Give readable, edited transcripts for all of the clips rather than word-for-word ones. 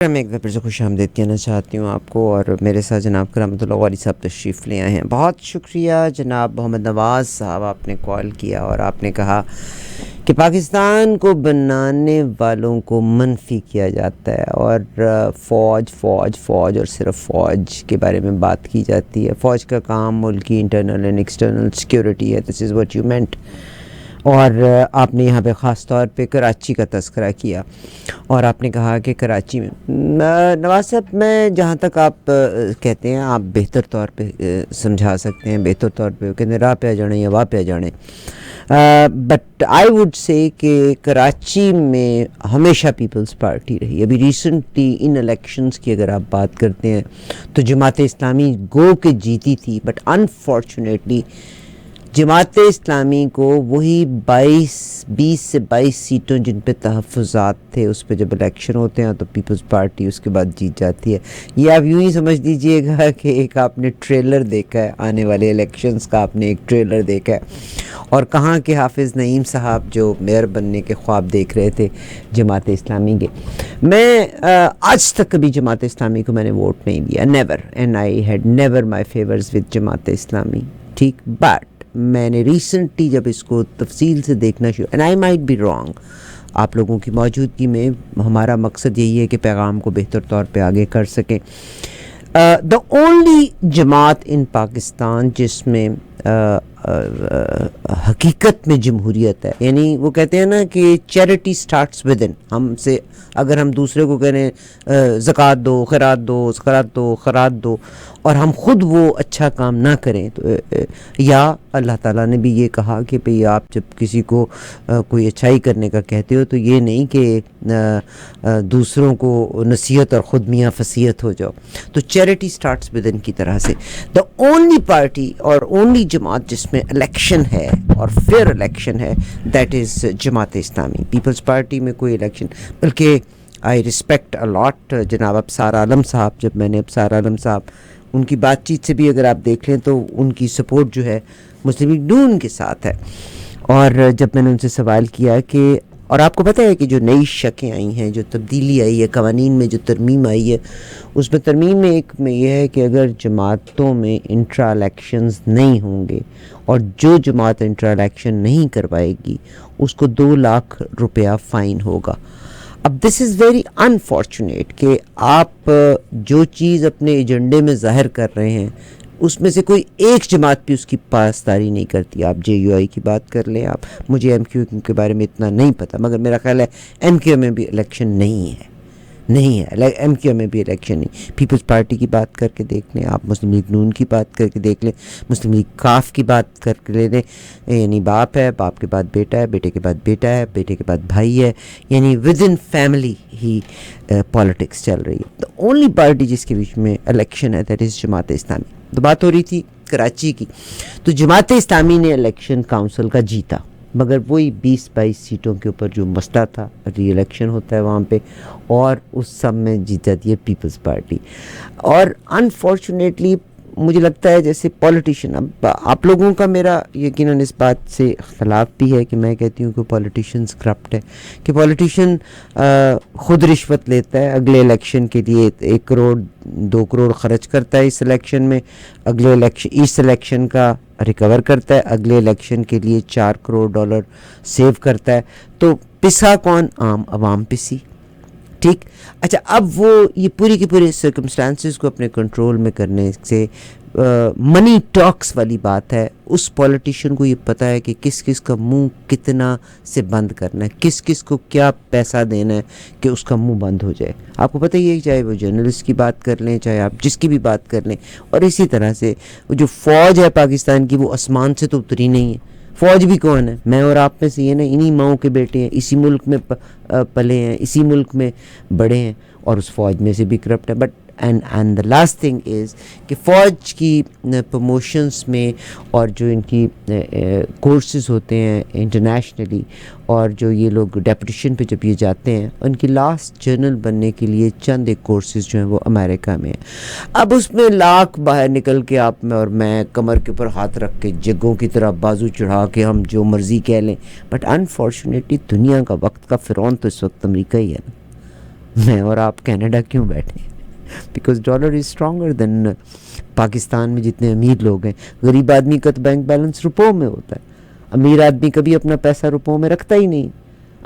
میں ایک دفعہ پھر سے خوش آمدید کہنا چاہتی ہوں آپ کو، اور میرے ساتھ جناب کرامت اللہ والی صاحب تشریف لے آئے ہیں۔ بہت شکریہ جناب محمد نواز صاحب، آپ نے کال کیا اور آپ نے کہا کہ پاکستان کو بنانے والوں کو منفی کیا جاتا ہے، اور فوج فوج فوج اور صرف فوج کے بارے میں بات کی جاتی ہے۔ فوج کا کام ملکی انٹرنل اینڈ ایکسٹرنل سیکیورٹی ہے، دس از واٹ یو مینٹ۔ اور آپ نے یہاں پہ خاص طور پہ کراچی کا تذکرہ کیا، اور آپ نے کہا کہ کراچی میں نواز صاحب، میں جہاں تک آپ کہتے ہیں آپ بہتر طور پہ سمجھا سکتے ہیں، بہتر طور پہ کہتے ہیں راہ پہ آ جانے یا واہ پہ آ جانے، بٹ آئی وڈ سے کہ کراچی میں ہمیشہ پیپلز پارٹی رہی۔ ابھی ریسنٹلی ان الیکشنز کی اگر آپ بات کرتے ہیں تو جماعت اسلامی گو کہ جیتی تھی، بٹ انفارچونیٹلی جماعت اسلامی کو وہی 20 سے 22 سیٹوں جن پہ تحفظات تھے، اس پہ جب الیکشن ہوتے ہیں تو پیپلز پارٹی اس کے بعد جیت جاتی ہے۔ یہ آپ یوں ہی سمجھ لیجئے گا کہ ایک آپ نے ٹریلر دیکھا ہے، آنے والے الیکشنز کا آپ نے ایک ٹریلر دیکھا ہے، اور کہاں کہ حافظ نعیم صاحب جو میئر بننے کے خواب دیکھ رہے تھے جماعت اسلامی کے۔ میں آج تک کبھی جماعت اسلامی کو میں نے ووٹ نہیں دیا، never, and I had never my favours with Jamaat Islami, ٹھیک۔ بٹ میں نے ریسنٹلی جب اس کو تفصیل سے دیکھنا شروع، and I might be wrong, آپ لوگوں کی موجودگی میں ہمارا مقصد یہی ہے کہ پیغام کو بہتر طور پہ آگے کر سکیں۔ دا اونلی جماعت ان پاکستان جس میں حقیقت میں جمہوریت ہے، یعنی وہ کہتے ہیں نا کہ چیریٹی سٹارٹس ود ان، ہم سے اگر ہم دوسرے کو کہہ رہے ہیں زکوٰۃ دو، خیرات دو، اور ہم خود وہ اچھا کام نہ کریں تو یا اللہ تعالیٰ نے بھی یہ کہا کہ بھئی آپ جب کسی کو کوئی اچھائی کرنے کا کہتے ہو تو یہ نہیں کہ دوسروں کو نصیحت اور خود میاں فصیحت ہو جاؤ، تو چیریٹی سٹارٹس ود ان کی طرح سے دا اونلی پارٹی اور اونلی جماعت جس میں الیکشن ہے اور فیئر الیکشن ہے، that is Jamaat Islami. Peoples party میں کوئی الیکشن، بلکہ آئی ریسپیکٹ الاٹ جناب ابصار عالم صاحب، جب میں نے ابصار عالم صاحب ان کی بات چیت سے بھی اگر آپ دیکھ لیں تو ان کی سپورٹ جو ہے مسلم لیگ نون کے ساتھ ہے، اور جب میں نے ان سے سوال کیا کہ، اور آپ کو پتہ ہے کہ جو نئی شکیں آئی ہیں، جو تبدیلی آئی ہے قوانین میں، جو ترمیم آئی ہے، اس میں ترمیم میں ایک میں یہ ہے کہ اگر جماعتوں میں انٹرا الیکشنز نہیں ہوں گے، اور جو جماعت انٹرا الیکشن نہیں کروائے گی اس کو 2 لاکھ روپیہ فائن ہوگا۔ اب دس از ویری انفارچونیٹ کہ آپ جو چیز اپنے ایجنڈے میں ظاہر کر رہے ہیں اس میں سے کوئی ایک جماعت بھی اس کی پاسداری نہیں کرتی۔ آپ جے یو آئی کی بات کر لیں، آپ، مجھے ایم کیو کے بارے میں اتنا نہیں پتہ، مگر میرا خیال ہے ایم کیو میں بھی الیکشن نہیں ہے، ایم کیو میں بھی الیکشن نہیں۔ پیپلز پارٹی کی بات کر کے دیکھ لیں آپ، مسلم لیگ نون کی بات کر کے دیکھ لیں، مسلم لیگ کاف کی بات کر کے لے لیں، یعنی باپ ہے، باپ کے بعد بیٹا ہے، بیٹے کے بعد بیٹا ہے، بیٹے کے بعد بھائی ہے، یعنی with in family he politics چل رہی ہے۔ تو اونلی پارٹی جس کے بیچ میں الیکشن ہے دیٹ از جماعت اسلامی۔ تو بات ہو رہی تھی کراچی کی، تو جماعت اسلامی نے الیکشن کونسل کا جیتا، مگر وہی 20-22 سیٹوں کے اوپر جو مسئلہ تھا، ری الیکشن ہوتا ہے وہاں پہ، اور اس سب میں جیت جاتی ہے پیپلز پارٹی۔ اور انفارچونیٹلی مجھے لگتا ہے جیسے پولیٹیشین، اب آپ لوگوں کا میرا یقیناً اس بات سے اختلاف بھی ہے کہ میں کہتی ہوں کہ پولیٹیشینز کرپٹ ہے، کہ پولیٹیشین خود رشوت لیتا ہے، اگلے الیکشن کے لیے 1 کروڑ 2 کروڑ خرچ کرتا ہے اس الیکشن میں، اگلے الیکشن اس الیکشن کا ریکور کرتا ہے، اگلے الیکشن کے لیے $4 کروڑ سیو کرتا ہے، تو پسا کون؟ عام عوام پسی، ٹھیک۔ اچھا، اب وہ یہ پوری کی پوری سرکمسٹانسز کو اپنے کنٹرول میں کرنے سے منی ٹاکس والی بات ہے، اس پولیٹیشین کو یہ پتہ ہے کہ کس کس کا منہ کتنا سے بند کرنا ہے، کس کس کو کیا پیسہ دینا ہے کہ اس کا منہ بند ہو جائے۔ آپ کو پتہ ہی ہے، چاہے وہ جرنلسٹ کی بات کر لیں، چاہے آپ جس کی بھی بات کر لیں، اور اسی طرح سے جو فوج ہے پاکستان کی وہ آسمان سے تو اتری نہیں ہے۔ فوج بھی کون ہے؟ میں اور آپ میں سے یہ نا، انہی ماؤں کے بیٹے ہیں، اسی ملک میں پلے ہیں، اسی ملک میں بڑے ہیں، اور اس فوج میں سے بھی کرپٹ ہے۔ But and the last thing is کہ فوج کی پروموشنس میں، اور جو ان کی کورسز ہوتے ہیں انٹرنیشنلی، اور جو یہ لوگ ڈیپوٹیشن پہ جب یہ جاتے ہیں، ان کی لاسٹ جرنل بننے کے لیے چند ایک کورسز جو ہیں وہ امریکہ میں ہیں۔ اب اس میں لاکھ باہر نکل کے آپ میں اور میں کمر کے اوپر ہاتھ رکھ کے جگوں کی طرح بازو چڑھا کے ہم جو مرضی کہہ لیں، بٹ انفارچونیٹلی دنیا کا وقت کا فرعون تو اس وقت امریکہ ہی ہے نا۔ میں اور آپ کینیڈا کیوں بیٹھے؟ بیکاز ڈالر از اسٹرانگر دین پاکستان میں جتنے امیر لوگ ہیں. غریب آدمی کا تو بینک بیلنس روپوں میں ہوتا ہے. امیر آدمی کبھی اپنا پیسہ روپوں میں رکھتا ہی نہیں.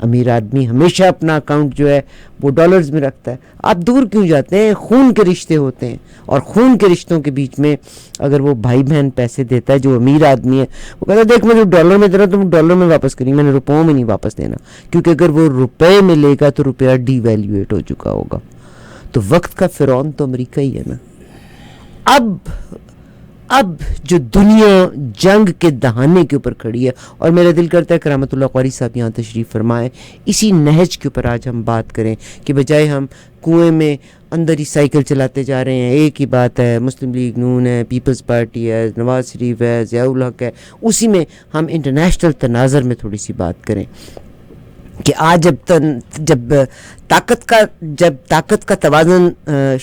امیر آدمی ہمیشہ اپنا اکاؤنٹ جو ہے وہ ڈالرز میں رکھتا ہے. آپ دور کیوں جاتے ہیں؟ خون کے رشتے ہوتے ہیں, اور خون کے رشتوں کے بیچ میں اگر وہ بھائی بہن پیسے دیتا ہے, جو امیر آدمی ہے وہ کہتا ہے دیکھ میں جو ڈالر میں دے رہا تو ڈالر میں واپس کریں, میں نے روپوں میں نہیں واپس دینا, کیونکہ اگر وہ روپے میں لے گا تو روپیہ ڈی ویلیویٹ ہو چکا ہوگا. تو وقت کا فرعون تو امریکہ ہی ہے نا. اب جو دنیا جنگ کے دہانے کے اوپر کھڑی ہے, اور میرا دل کرتا ہے کرامت اللہ قاری صاحب یہاں تشریف فرمائیں, اسی نہج کے اوپر آج ہم بات کریں کہ بجائے ہم کنویں میں اندر ہی سائیکل چلاتے جا رہے ہیں, ایک ہی بات ہے, مسلم لیگ نون ہے, پیپلز پارٹی ہے, نواز شریف ہے, ضیاء الحق ہے, اسی میں ہم انٹرنیشنل تناظر میں تھوڑی سی بات کریں کہ آج جب طاقت کا توازن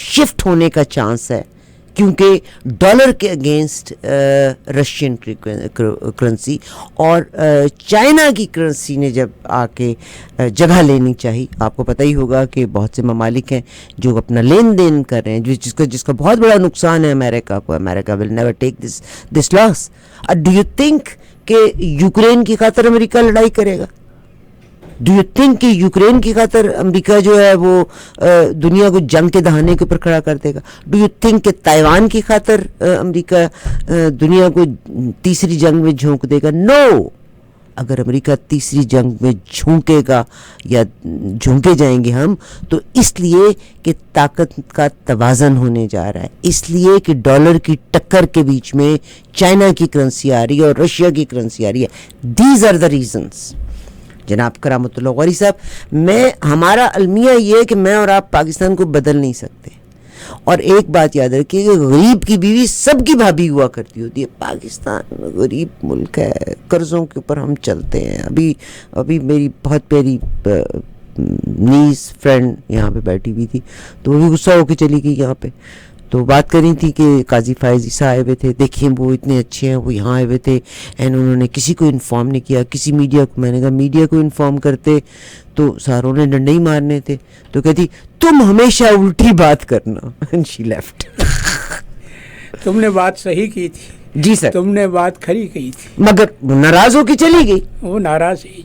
شفٹ ہونے کا چانس ہے, کیونکہ ڈالر کے اگینسٹ رشین کرنسی اور چائنا کی کرنسی نے جب آ کے جگہ لینی چاہی. آپ کو پتہ ہی ہوگا کہ بہت سے ممالک ہیں جو اپنا لین دین کر رہے ہیں, جس کا بہت بڑا نقصان ہے امریکہ کو. America will never take this loss. Do you think کہ یوکرین کی خاطر امریکہ لڑائی کرے گا؟ ڈو یو تھنک کہ یوکرین کی خاطر امریکہ جو ہے وہ دنیا کو جنگ کے دہانے کے اوپر کھڑا کر دے گا؟ ڈو یو تھنک کہ تائیوان کی خاطر امریکہ دنیا کو تیسری جنگ میں جھونک دے گا؟ نو. اگر امریکہ تیسری جنگ میں جھونکے گا یا جھونکے جائیں گے ہم, تو اس لیے کہ طاقت کا توازن ہونے جا رہا ہے, اس لیے کہ ڈالر کی ٹکر کے بیچ میں چائنا کی کرنسی آ رہی ہے اور رشیا کی کرنسی آ رہی ہے. These are the reasons. جناب کرامت اللہ غوری صاحب, ہمارا المیہ یہ ہے کہ میں اور آپ پاکستان کو بدل نہیں سکتے. اور ایک بات یاد رکھیے کہ غریب کی بیوی سب کی بھابھی ہوا کرتی ہوتی ہے. پاکستان غریب ملک ہے, قرضوں کے اوپر ہم چلتے ہیں. ابھی میری بہت پیاری نیس فرینڈ یہاں پہ بیٹھی ہوئی تھی, تو وہ بھی غصہ ہو کے چلی گئی یہاں پہ. تو بات کر رہی تھی کہ قاضی فائز عیسیٰ آئے ہوئے تھے, دیکھیں وہ اتنے اچھے ہیں, وہ یہاں آئے ہوئے تھے اینڈ انہوں نے کسی کو انفارم نہیں کیا, کسی میڈیا کو. میں نے کہا میڈیا کو انفارم کرتے تو ساروں نے ڈنڈے ہی مارنے تھے. تو کہتی تم ہمیشہ الٹی بات کرنا. And she left. تم نے بات صحیح کی تھی. جی سر, تم نے بات کھری کہی تھی, مگر ناراض ہو کے چلی گئی. وہ ناراض ہے.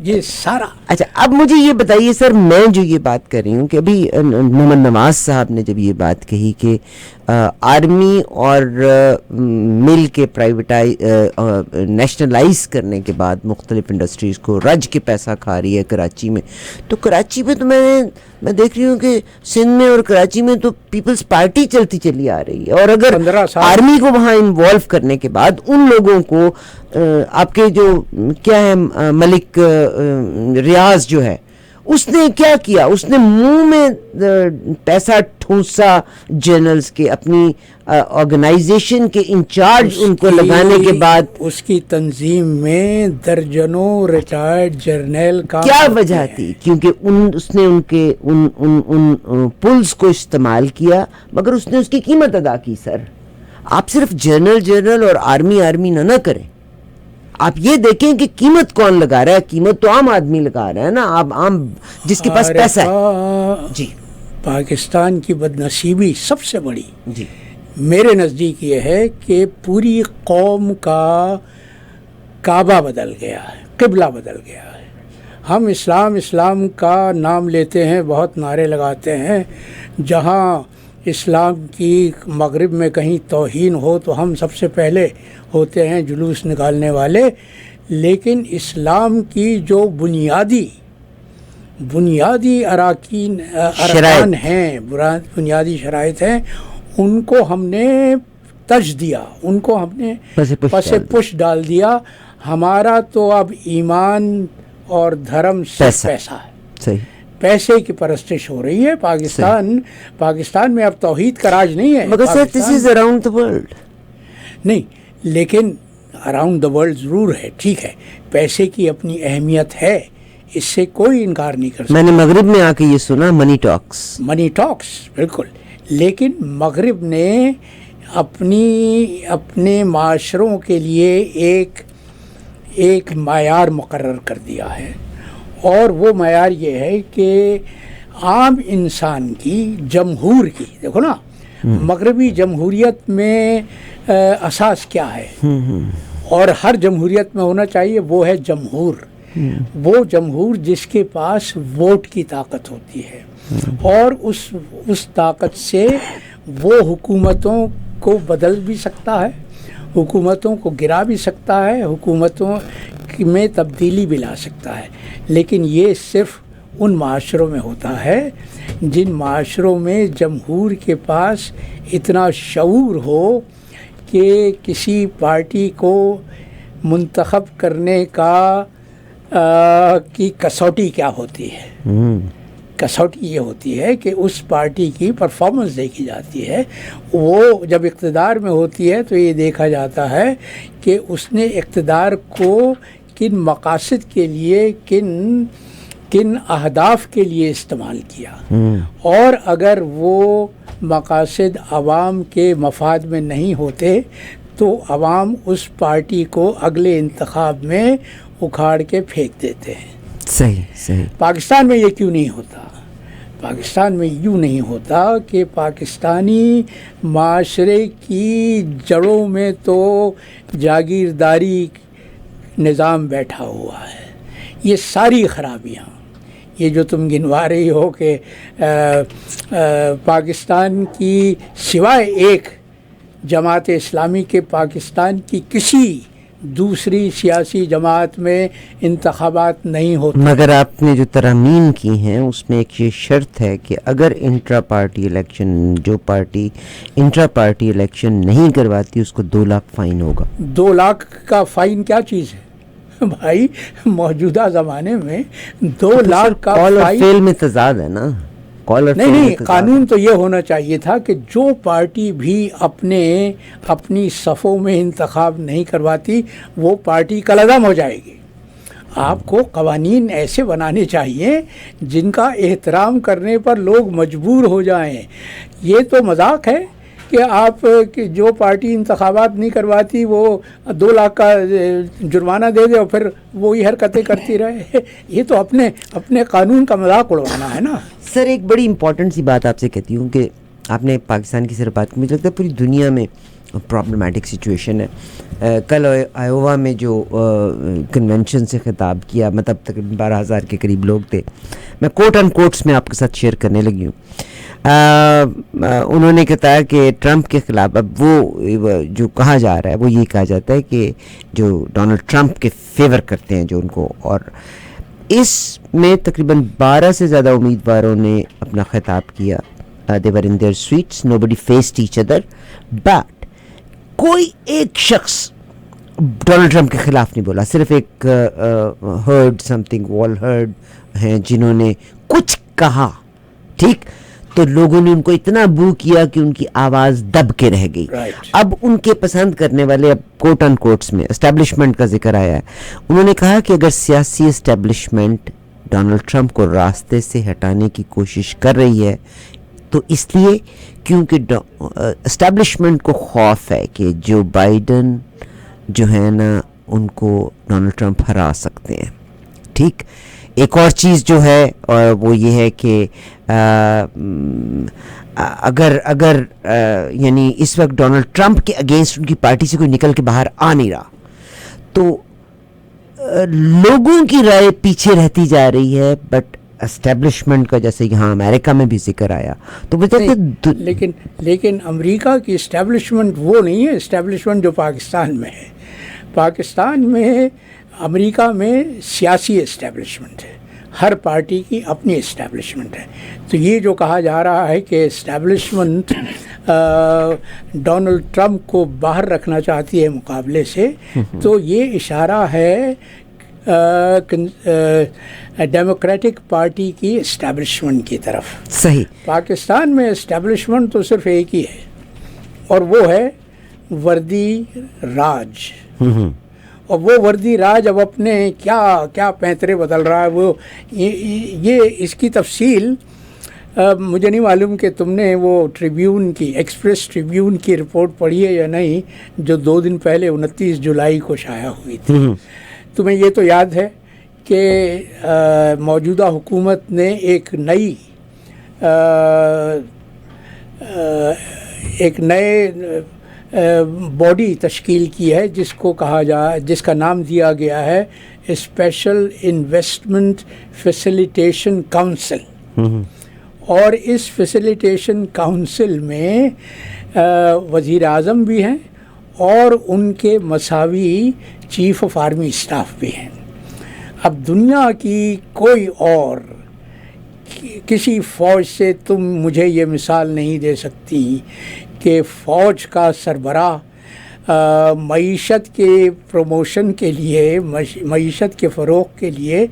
یہ سارا. اچھا, اب مجھے یہ بتائیے سر, میں جو یہ بات کر رہی ہوں کہ ابھی محمد نواز صاحب نے جب یہ بات کہی کہ آرمی اور مل کے نیشنلائز کرنے کے بعد مختلف انڈسٹریز کو رج کے پیسہ کھا رہی ہے کراچی میں, تو کراچی میں تو میں دیکھ رہی ہوں کہ سندھ میں اور کراچی میں تو پیپلز پارٹی چلتی چلی آ رہی ہے. اور اگر آرمی کو وہاں انوالو کرنے کے بعد ان لوگوں کو آپ کے جو کیا ہے ملک ریاض جو ہے, اس نے کیا کیا, اس نے منہ میں پیسہ ٹھونسا جنرلز کے, اپنی آرگنائزیشن کے انچارج ان کو لگانے کے بعد اس کی تنظیم میں درجنوں ریٹائرڈ جرنیل کا کیا وجہ تھی؟ کیونکہ اس نے ان پلز کو استعمال کیا, مگر اس نے اس کی قیمت ادا کی. سر, آپ صرف جنرل اور آرمی نہ کریں, آپ یہ دیکھیں کہ قیمت کون لگا رہا ہے. قیمت تو عام آدمی لگا رہا ہے نا, آپ عام جس کے پاس پیسہ ہے. جی, پاکستان کی بدنصیبی سب سے بڑی جی میرے نزدیک یہ ہے کہ پوری قوم کا کعبہ بدل گیا ہے, قبلہ بدل گیا ہے. ہم اسلام کا نام لیتے ہیں, بہت نعرے لگاتے ہیں. جہاں اسلام کی مغرب میں کہیں توہین ہو تو ہم سب سے پہلے ہوتے ہیں جلوس نکالنے والے. لیکن اسلام کی جو بنیادی ارکان ہیں, بنیادی شرائط ہیں, ان کو ہم نے تج دیا, ان کو ہم نے پس پش ڈال دیا. ہمارا تو اب ایمان اور دھرم سے پیسہ ہے. صحیح, پیسے کی پرستش ہو رہی ہے. پاکستان میں اب توحید کا راج نہیں ہے. مگر سر دس از اراؤنڈ دا ورلڈ. نہیں, لیکن اراؤنڈ دا ورلڈ ضرور ہے, ٹھیک ہے, پیسے کی اپنی اہمیت ہے, اس سے کوئی انکار نہیں کر سکتا. میں نے مغرب میں آ کے یہ سنا, منی ٹاکس, بالکل. لیکن مغرب نے اپنے معاشروں کے لیے ایک معیار مقرر کر دیا ہے, اور وہ معیار یہ ہے کہ عام انسان کی، جمہور کی، دیکھو نا مغربی جمہوریت میں اساس کیا ہے، اور ہر جمہوریت میں ہونا چاہیے، وہ ہے جمہور، وہ جمہور جس کے پاس ووٹ کی طاقت ہوتی ہے، اور اس طاقت سے وہ حکومتوں کو بدل بھی سکتا ہے، حکومتوں کو گرا بھی سکتا ہے، حکومتوں میں تبدیلی بھی لا سکتا ہے. لیکن یہ صرف ان معاشروں میں ہوتا ہے جن معاشروں میں جمہور کے پاس اتنا شعور ہو کہ کسی پارٹی کو منتخب کرنے کی کسوٹی کیا ہوتی ہے. کسوٹی یہ ہوتی ہے کہ اس پارٹی کی پرفارمنس دیکھی جاتی ہے. وہ جب اقتدار میں ہوتی ہے تو یہ دیکھا جاتا ہے کہ اس نے اقتدار کو کن مقاصد کے لیے، کن اہداف کے لیے استعمال کیا، اور اگر وہ مقاصد عوام کے مفاد میں نہیں ہوتے تو عوام اس پارٹی کو اگلے انتخاب میں اکھاڑ کے پھینک دیتے ہیں. صحیح. پاکستان میں یہ کیوں نہیں ہوتا؟ پاکستان میں یوں نہیں ہوتا کہ پاکستانی معاشرے کی جڑوں میں تو جاگیرداری نظام بیٹھا ہوا ہے. یہ ساری خرابیاں، یہ جو تم گنوا رہی ہو کہ پاکستان کی سوائے ایک جماعت اسلامی کے پاکستان کی کسی دوسری سیاسی جماعت میں انتخابات نہیں ہوتے. مگر آپ نے جو ترامیم کی ہیں اس میں ایک یہ شرط ہے کہ اگر انٹرا پارٹی الیکشن، جو پارٹی انٹرا پارٹی الیکشن نہیں کرواتی اس کو 2 لاکھ فائن ہوگا. 2 لاکھ کا فائن کیا چیز ہے بھائی؟ موجودہ زمانے میں 2 لاکھ کا کال اور فائن فیل میں تضاد ہے نا. نہیں، قانون تو یہ ہونا چاہیے تھا کہ جو پارٹی بھی اپنی صفوں میں انتخاب نہیں کرواتی وہ پارٹی کالعدم ہو جائے گی. آپ کو قوانین ایسے بنانے چاہیے جن کا احترام کرنے پر لوگ مجبور ہو جائیں. یہ تو مذاق ہے کہ آپ جو پارٹی انتخابات نہیں کرواتی وہ 2 لاکھ کا جرمانہ دے دے اور پھر وہی حرکتیں کرتی رہے. یہ تو اپنے قانون کا مذاق اڑوانا ہے نا. سر ایک بڑی امپورٹنٹ سی بات آپ سے کہتی ہوں کہ آپ نے پاکستان کی صرف بات کی، مجھے لگتا ہے پوری دنیا میں پرابلمٹک سچویشن ہے. کل آئیووا میں جو کنونشن سے خطاب کیا، مطلب تقریباً 12,000 کے قریب لوگ تھے. میں کوٹ ان کوٹس میں آپ کے ساتھ شیئر کرنے لگی ہوں. انہوں نے کہا کہ ٹرمپ کے خلاف اب وہ جو کہا جا رہا ہے وہ یہ کہا جاتا ہے کہ جو ڈونلڈ ٹرمپ کے فیور کرتے ہیں جو ان کو، اور اس میں تقریباً 12 سے زیادہ امیدواروں نے اپنا خطاب کیا. they were in their seats, nobody faced each other, but کوئی ایک شخص ڈونلڈ ٹرمپ کے خلاف نہیں بولا. صرف ایک ہرڈ سمتھنگ وال ہرڈ ہیں جنہوں نے کچھ کہا، ٹھیک، تو لوگوں نے ان کو اتنا بو کیا کہ ان کی آواز دب کے رہ گئی. اب ان کے پسند کرنے والے، اب کوٹ ان کوٹس میں اسٹیبلشمنٹ کا ذکر آیا ہے، انہوں نے کہا کہ اگر سیاسی اسٹیبلشمنٹ ڈونلڈ ٹرمپ کو راستے سے ہٹانے کی کوشش کر رہی ہے تو اس لیے کیونکہ اسٹیبلشمنٹ کو خوف ہے کہ جو بائیڈن جو ہے نا ان کو ڈونلڈ ٹرمپ ہرا سکتے ہیں. ٹھیک. ایک اور چیز جو ہے اور وہ یہ ہے کہ اگر یعنی اس وقت ڈونلڈ ٹرمپ کے اگینسٹ ان کی پارٹی سے کوئی نکل کے باہر آ نہیں رہا تو لوگوں کی رائے پیچھے رہتی جا رہی ہے. بٹ اسٹیبلشمنٹ کا جیسے یہاں امریکہ میں بھی ذکر آیا تو لیکن امریکہ کی اسٹیبلشمنٹ وہ نہیں ہے اسٹیبلشمنٹ جو پاکستان میں ہے. پاکستان میں، امریکہ میں سیاسی اسٹیبلشمنٹ ہے، ہر پارٹی کی اپنی اسٹیبلشمنٹ ہے. تو یہ جو کہا جا رہا ہے کہ اسٹیبلشمنٹ ڈونلڈ ٹرمپ کو باہر رکھنا چاہتی ہے مقابلے سے، تو یہ اشارہ ہے ڈیموکریٹک پارٹی کی اسٹیبلشمنٹ کی طرف. صحیح. پاکستان میں اسٹیبلشمنٹ تو صرف ایک ہی ہے اور وہ ہے وردی راج. اور وہ وردی راج اب اپنے کیا پینترے بدل رہا ہے. وہ یہ اس کی تفصیل مجھے نہیں معلوم کہ تم نے وہ ٹریبیون کی، ایکسپریس ٹریبیون کی رپورٹ پڑھی ہے یا نہیں، جو 2 دن پہلے 29 جولائی کو شائع ہوئی تھی. تمہیں یہ تو یاد ہے کہ موجودہ حکومت نے ایک نئی ایک نئے باڈی تشکیل کی ہے جس کا نام دیا گیا ہے اسپیشل انویسٹمنٹ فیسیلیٹیشن کونسل. اور اس فیسیلیٹیشن کونسل میں وزیر اعظم بھی ہیں اور ان کے مساوی چیف آف آرمی اسٹاف بھی ہیں. اب دنیا کی کوئی اور کسی فوج سے تم مجھے یہ مثال نہیں دے سکتی کہ فوج کا سربراہ معیشت کے پروموشن کے لیے، معیشت کے فروغ کے لیے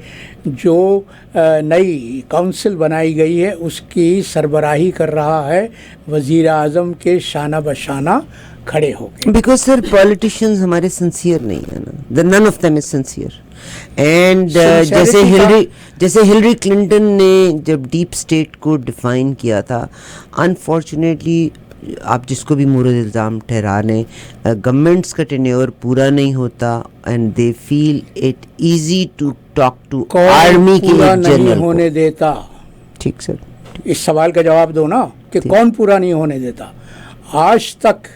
جو نئی کونسل بنائی گئی ہے اس کی سربراہی کر رہا ہے وزیر اعظم کے شانہ بشانہ کھڑے ہو کے. بیکاز سر پولیٹیشینز ہمارے سنسیئر نہیں ہیں نا، none of them is sincere. And جیسے ہلری کلنٹن نے جب ڈیپ اسٹیٹ کو ڈیفائن کیا تھا، انفارچونیٹلی آپ جس کو بھی مورد الزام ٹھہرا لیں، گورنمنٹس کا ٹینیور پورا نہیں ہوتا and they feel it easy to talk to army کے نہیں ہونے دیتا. ٹھیک سر، اس سوال کا جواب دو نا کہ کون پورا نہیں ہونے دیتا. آج تک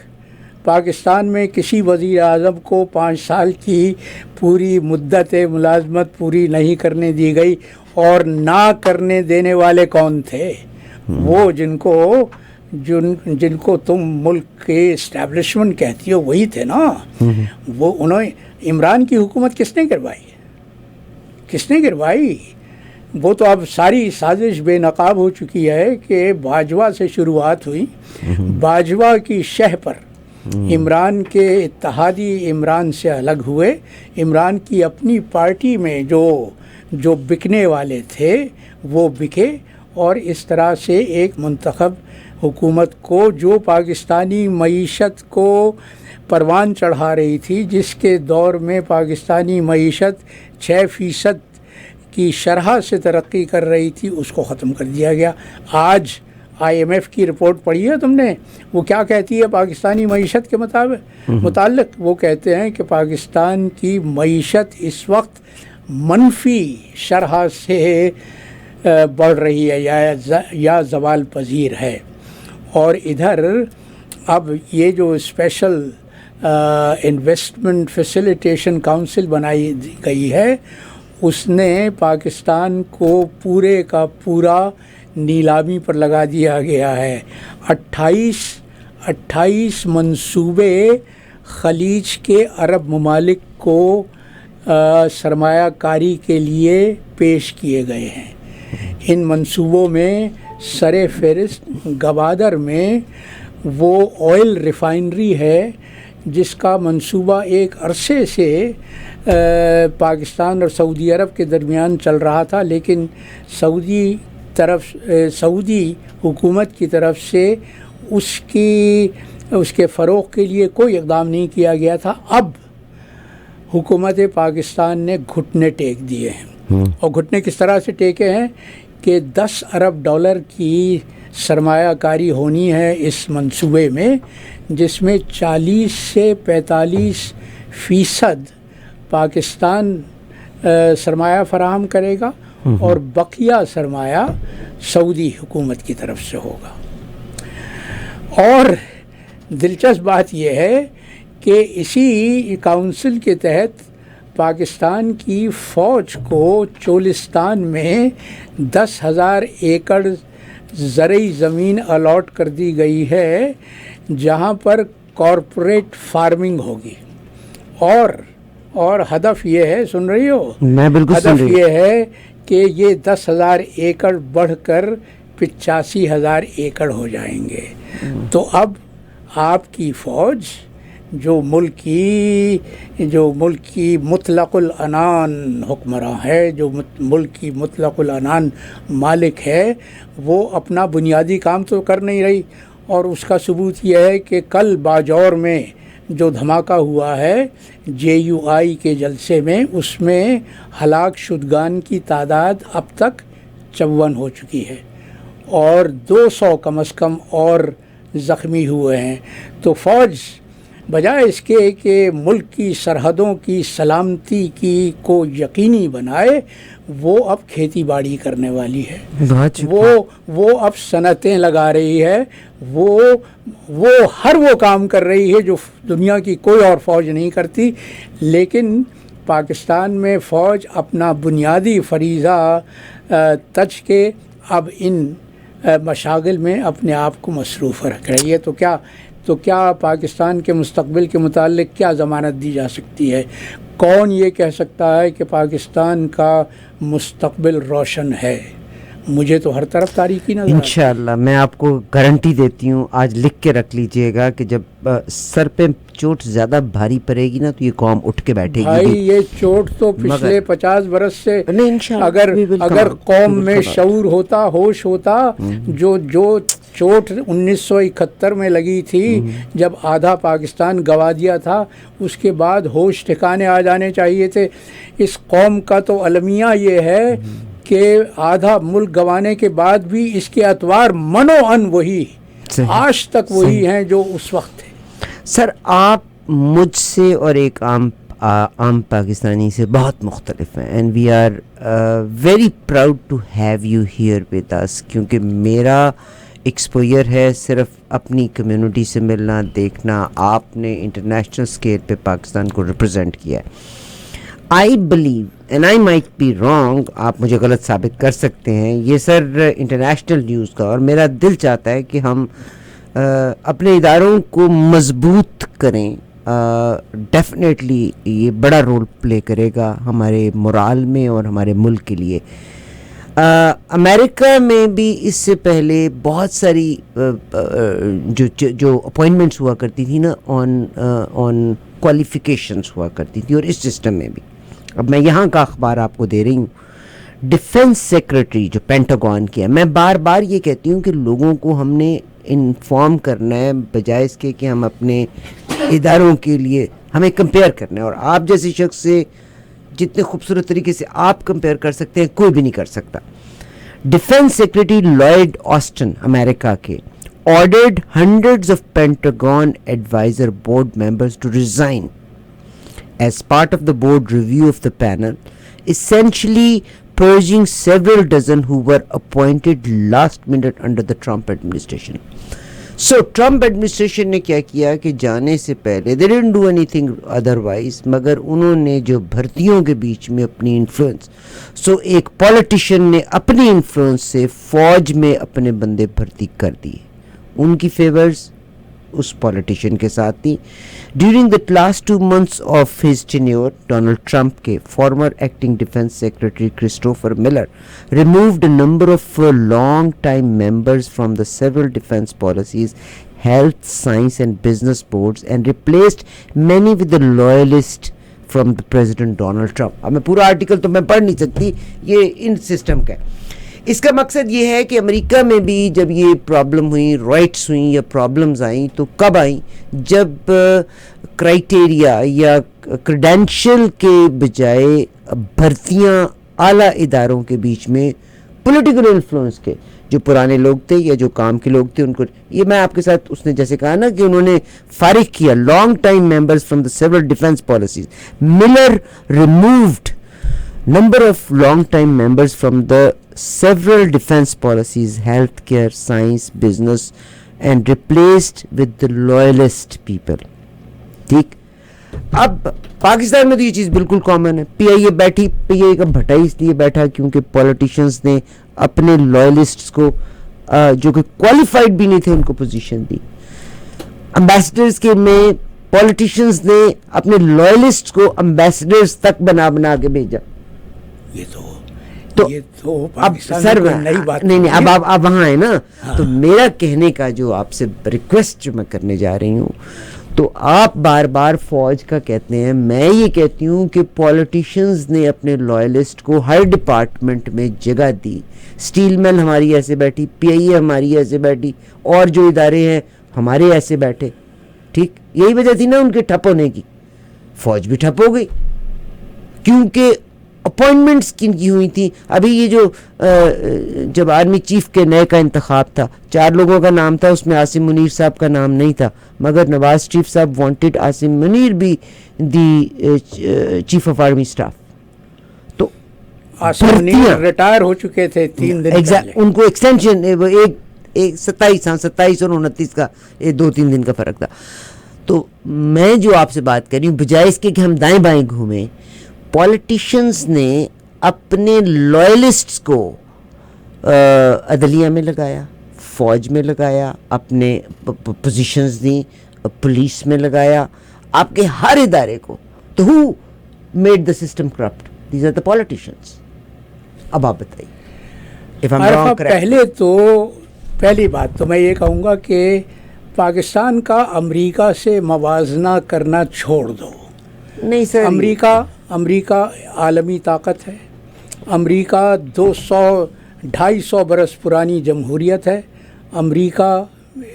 پاکستان میں کسی وزیر اعظم کو 5 سال کی پوری مدت ملازمت پوری نہیں کرنے دی گئی. اور نہ کرنے دینے والے کون تھے؟ وہ جن کو تم ملک کے اسٹیبلشمنٹ کہتی ہو وہی تھے نا. وہ عمران کی حکومت کس نے گروائی؟ وہ تو اب ساری سازش بے نقاب ہو چکی ہے کہ باجوہ سے شروعات ہوئی. باجوہ کی شہ پر عمران کے اتحادی عمران سے الگ ہوئے. عمران کی اپنی پارٹی میں جو بکنے والے تھے وہ بکے، اور اس طرح سے ایک منتخب حکومت کو جو پاکستانی معیشت کو پروان چڑھا رہی تھی، جس کے دور میں پاکستانی معیشت 6% کی شرح سے ترقی کر رہی تھی، اس کو ختم کر دیا گیا. آج IMF کی رپورٹ پڑھی ہے تم نے؟ وہ کیا کہتی ہے پاکستانی معیشت کے متعلق؟ وہ کہتے ہیں کہ پاکستان کی معیشت اس وقت منفی شرح سے بڑھ رہی ہے یا زوال پذیر ہے. اور ادھر اب یہ جو اسپیشل انویسٹمنٹ فیسیلیٹیشن کونسل بنائی گئی ہے، اس نے پاکستان کو پورے کا پورا نیلامی پر لگا دیا گیا ہے. 28 منصوبے خلیج کے عرب ممالک کو سرمایہ کاری کے لیے پیش کیے گئے ہیں. ان منصوبوں میں سر فہرست گوادر میں وہ آئل ریفائنری ہے جس کا منصوبہ ایک عرصے سے پاکستان اور سعودی عرب کے درمیان چل رہا تھا، لیکن سعودی حکومت کی طرف سے اس کے فروغ کے لیے کوئی اقدام نہیں کیا گیا تھا. اب حکومت پاکستان نے گھٹنے ٹیک دیے ہیں. اور گھٹنے کس طرح سے ٹیکے ہیں کہ $10 ارب کی سرمایہ کاری ہونی ہے اس منصوبے میں، جس میں 40 سے 45% پاکستان سرمایہ فراہم کرے گا اور بقیہ سرمایہ سعودی حکومت کی طرف سے ہوگا. اور دلچسپ بات یہ ہے کہ اسی کونسل کے تحت پاکستان کی فوج کو چولستان میں 10,000 ایکڑ زرعی زمین الاٹ کر دی گئی ہے، جہاں پر کارپوریٹ فارمنگ ہوگی. اور ہدف یہ ہے، سن رہی ہو؟ میں بالکل ہدف یہ ہے کہ یہ 10,000 ایکڑ بڑھ کر 85,000 ایکڑ ہو جائیں گے. تو اب آپ کی فوج جو ملک کی مطلق العنان حکمراں ہے، جو ملک کی مطلق العنان مالک ہے، وہ اپنا بنیادی کام تو کر نہیں رہی. اور اس کا ثبوت یہ ہے کہ کل باجوڑ میں جو دھماکہ ہوا ہے JUI کے جلسے میں، اس میں ہلاک شدگان کی تعداد اب تک 54 ہو چکی ہے اور 200 کم از کم اور زخمی ہوئے ہیں. تو فوج بجائے اس کے کہ ملک کی سرحدوں کی سلامتی کی کو یقینی بنائے، وہ اب کھیتی باڑی کرنے والی ہے، وہ اب صنعتیں لگا رہی ہے، وہ ہر وہ کام کر رہی ہے جو دنیا کی کوئی اور فوج نہیں کرتی. لیکن پاکستان میں فوج اپنا بنیادی فریضہ تج کے اب ان مشاغل میں اپنے آپ کو مصروف رکھ رہی ہے. تو کیا پاکستان کے مستقبل کے متعلق کیا ضمانت دی جا سکتی ہے؟ کون یہ کہہ سکتا ہے کہ پاکستان کا مستقبل روشن ہے؟ مجھے تو ہر طرف تاریکی نظر. انشاءاللہ میں آپ کو گارنٹی دیتی ہوں، آج لکھ کے رکھ لیجئے گا کہ جب سر پہ چوٹ زیادہ بھاری پڑے گی نا تو یہ قوم اٹھ کے بیٹھے گی. بھائی یہ چوٹ تو پچھلے 50 برس سے اگر قوم میں شعور ہوتا، ہوش ہوتا، جو چوٹ 1971 میں لگی تھی جب آدھا پاکستان گوا دیا تھا، اس کے بعد ہوش ٹھکانے آ جانے چاہیے تھے. اس قوم کا تو المیہ یہ ہے کہ آدھا ملک گوانے کے بعد بھی اس کے اطوار منو ان وہی آج تک وہی ہیں جو اس وقت تھے. سر آپ مجھ سے اور ایک عام پاکستانی سے بہت مختلف ہیں، and we are very proud to have you here with us, کیونکہ میرا ایکسپوئر ہے صرف اپنی کمیونٹی سے ملنا دیکھنا. آپ نے انٹرنیشنل اسکیل پہ پاکستان کو ریپرزینٹ کیا ہے. I believe and I might be wrong, آپ مجھے غلط ثابت کر سکتے ہیں، یہ سر انٹرنیشنل نیوز کا، اور میرا دل چاہتا ہے کہ ہم اپنے اداروں کو مضبوط کریں. ڈیفینیٹلی یہ بڑا رول پلے کرے گا ہمارے مورال میں اور ہمارے ملک کے لیے. امریکہ میں بھی اس سے پہلے بہت ساری جو اپوائنٹمنٹس ہوا کرتی تھی نا آن کوالیفیکیشنس ہوا کرتی تھی، اور اس سسٹم میں بھی. اب میں یہاں کا اخبار آپ کو دے رہی ہوں. ڈیفنس سیکرٹری جو پینٹاگون کی ہے، میں بار بار یہ کہتی ہوں کہ لوگوں کو ہم نے انفارم کرنا ہے بجائے اس کے کہ ہم اپنے اداروں کے لیے ہمیں کمپیئر کرنا ہے. اور آپ جیسے شخص سے جتنے خوبصورت طریقے سے آپ کمپیئر کر سکتے ہیں کوئی بھی نہیں کر سکتا. ڈیفنس سیکرٹری لائڈ آسٹن امریکہ کے ordered hundreds of Pentagon advisor board members to resign as part of the board review of the panel, essentially purging several dozen who were appointed last minute under the Trump administration. So Trump administration نے کیا کیا کہ جانے سے پہلے they didn't do anything otherwise، مگر انہوں نے جو بھرتیوں کے بیچ میں اپنی انفلوئنس، ایک پولیٹیشین نے اپنی انفلوئنس سے فوج میں اپنے بندے بھرتی کر دیے. ان کی فیورز اس پولیٹیشین کے ساتھ تھی. During the last 2 months of his tenure, Donald Trump کے former acting defence secretary Christopher Miller removed a number of long-time members from the several defense policies, health, science and business boards and replaced many with the loyalists from the President Donald Trump. اب میں پورا article تو میں پڑھ نہیں سکتی، یہ in system کا ہے. اس کا مقصد یہ ہے کہ امریکہ میں بھی جب یہ پرابلم ہوئی، رائٹس ہوئیں یا پرابلمز آئیں، تو کب آئیں؟ جب کرائٹیریا یا کریڈینشل کے بجائے بھرتیاں اعلیٰ اداروں کے بیچ میں پولیٹیکل انفلوئنس کے جو پرانے لوگ تھے یا جو کام کے لوگ تھے ان کو، یہ میں آپ کے ساتھ اس نے جیسے کہا نا کہ انہوں نے فارغ کیا long time members from the several defence policies. Miller removed number of long-time members from the several defense policies, healthcare, science, business and replaced with the loyalist people. ٹھیک. اب پاکستان میں تو یہ چیز بالکل کامن ہے. پی آئی اے بیٹھی، پی آئی اے کا بھٹا اس لیے بیٹھا کیونکہ پولیٹیشنز نے اپنے لوئلسٹس کو جو کہ کوالیفائڈ بھی نہیں تھے ان کو پوزیشن دی. امبیسڈرز کے میں پولیٹیشنز نے اپنے لوئلسٹس کو امبیسڈرز تک بنا کے بھیجا. یہ تو اب سر نئی بات نہیں، اب آپ وہاں ہیں نا. تو میرا کہنے کا جو آپ سے ریکویسٹ جو میں کرنے جا رہی ہوں، تو آپ بار بار فوج کا کہتے ہیں، میں یہ کہتی ہوں کہ پولیٹیشنز نے اپنے لوئلسٹ کو ہر ڈپارٹمنٹ میں جگہ دی. اسٹیل مل ہماری ایسے بیٹھی، پی آئی اے ہماری ایسے بیٹھی، اور جو ادارے ہیں ہمارے ایسے بیٹھے. ٹھیک، یہی وجہ تھی نا ان کے ٹھپ ہونے کی. فوج بھی ٹھپ ہو گئی کیونکہ اپوائنٹمنٹس کن کی ہوئی تھیں. ابھی یہ جو جب آرمی چیف کے نئے کا انتخاب تھا 4 لوگوں کا نام تھا, اس میں عاصم منیر صاحب کا نام نہیں تھا, مگر نواز شریف صاحب وانٹڈ عاصم منیر بھی دی چیف آف آرمی اسٹاف. تو عاصم منیر ریٹائر ہو چکے تھے 3 دن پہلے, ان کو ایکسٹینشن ایک 27 اور 29 کا 2-3 دن کا فرق تھا. تو میں جو آپ سے بات کر رہی ہوں, بجائے اس کے کہ ہم دائیں بائیں گھومیں, پولیٹیشنز نے اپنے لوئلسٹس کو عدلیہ میں لگایا, فوج میں لگایا, اپنے پوزیشنز دیں, پولیس میں لگایا, آپ کے ہر ادارے کو. تو who made the system corrupt? These are the politicians. اب آپ بتائیے. پہلی بات تو میں یہ کہوں گا کہ پاکستان کا امریکہ سے موازنہ کرنا چھوڑ دو. نہیں سر, امریکہ عالمی طاقت ہے. امریکہ 200-250 برس پرانی جمہوریت ہے. امریکہ